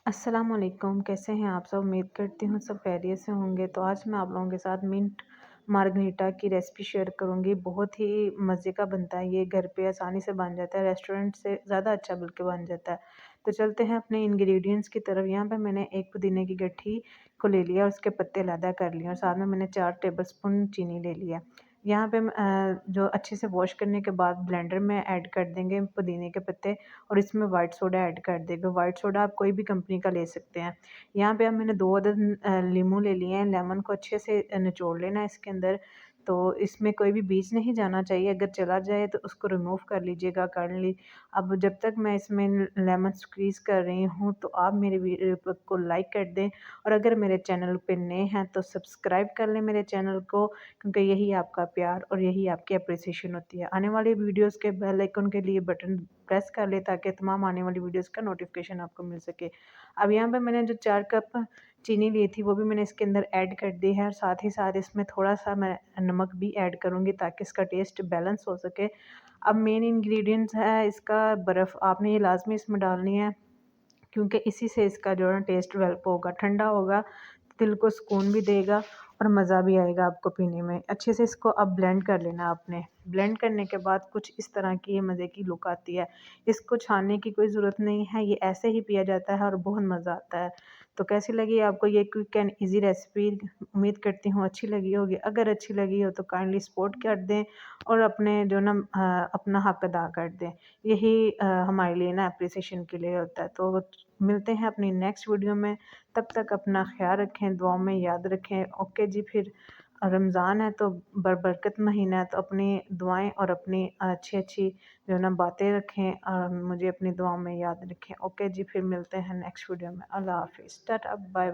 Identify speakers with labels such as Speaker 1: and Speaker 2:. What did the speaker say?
Speaker 1: अस्सलामुअलैकुम, कैसे हैं आप सब? उम्मीद करती हूँ सब खैरियत से होंगे। तो आज मैं आप लोगों के साथ मिंट मार्गरीटा की रेसिपी शेयर करूँगी। बहुत ही मज़े का बनता है ये, घर पे आसानी से बन जाता है, रेस्टोरेंट से ज़्यादा अच्छा बल्कि बन जाता है। तो चलते हैं अपने इंग्रेडिएंट्स की तरफ। यहाँ पे मैंने एक पुदीने की गट्ठी को ले लिया और उसके पत्ते अलहदा कर लिए और साथ में मैंने 4 टेबलस्पून चीनी ले लिया। यहाँ पे हम जो अच्छे से वॉश करने के बाद ब्लेंडर में ऐड कर देंगे पुदीने के पत्ते और इसमें वाइट सोडा ऐड कर देंगे। वाइट सोडा आप कोई भी कंपनी का ले सकते हैं। यहाँ पे अब मैंने 2 अदद लीमू ले लिए हैं। लेमन को अच्छे से निचोड़ लेना है इसके अंदर। तो इसमें कोई भी बीज नहीं जाना चाहिए, अगर चला जाए तो उसको रिमूव कर लीजिएगा कर्नली। अब जब तक मैं इसमें लेमन स्क्वीज़ कर रही हूँ तो आप मेरे वीडियो को लाइक कर दें और अगर मेरे चैनल पे नए हैं तो सब्सक्राइब कर लें मेरे चैनल को, क्योंकि यही आपका प्यार और यही आपकी एप्रिसिएशन होती है। आने वाली वीडियोज़ के बेल आइकन के लिए बटन प्रेस कर लें ताकि तमाम आने वाली वीडियोज़ का नोटिफिकेशन आपको मिल सके। अब यहाँ पे मैंने जो 4 कप चीनी ली थी वो भी मैंने इसके अंदर ऐड कर दी है और साथ ही साथ इसमें थोड़ा-सा मैं नमक भी ऐड करूँगी ताकि इसका टेस्ट बैलेंस हो सके। अब मेन इंग्रीडिएंट्स है इसका बर्फ़, आपने ये लाज़मी इसमें डालनी है क्योंकि इसी से इसका जो है टेस्ट डेवलप होगा। ठंडा होगा तो दिल को सुकून भी देगा और मज़ा भी आएगा आपको पीने में। अच्छे से इसको अब ब्लेंड कर लेना आपने। ब्लेंड करने के बाद कुछ इस तरह की ये मज़े की लुक आती है। इसको छानने की कोई ज़रूरत नहीं है, ये ऐसे ही पिया जाता है और बहुत मज़ा आता है। तो कैसी लगी आपको ये क्विक एंड ईज़ी रेसिपी? उम्मीद करती हूँ अच्छी लगी होगी। अगर अच्छी लगी हो तो काइंडली सपोर्ट कर दें और अपने जो ना अपना हक अदा कर दें। यही हमारे लिए ना एप्रिसिएशन के लिए होता है। तो मिलते हैं अपनी नेक्स्ट वीडियो में, तब तक अपना ख़्याल रखें, दुआओं में याद रखें। ओके जी, फिर रमज़ान है तो बरबरकत महीना है तो अपनी दुआएं और अपनी अच्छी अच्छी जो है ना बातें रखें और मुझे अपनी दुआओं में याद रखें। ओके जी, फिर मिलते हैं नेक्स्ट वीडियो में। अल्लाह हाफिज़, टाटा, बाय।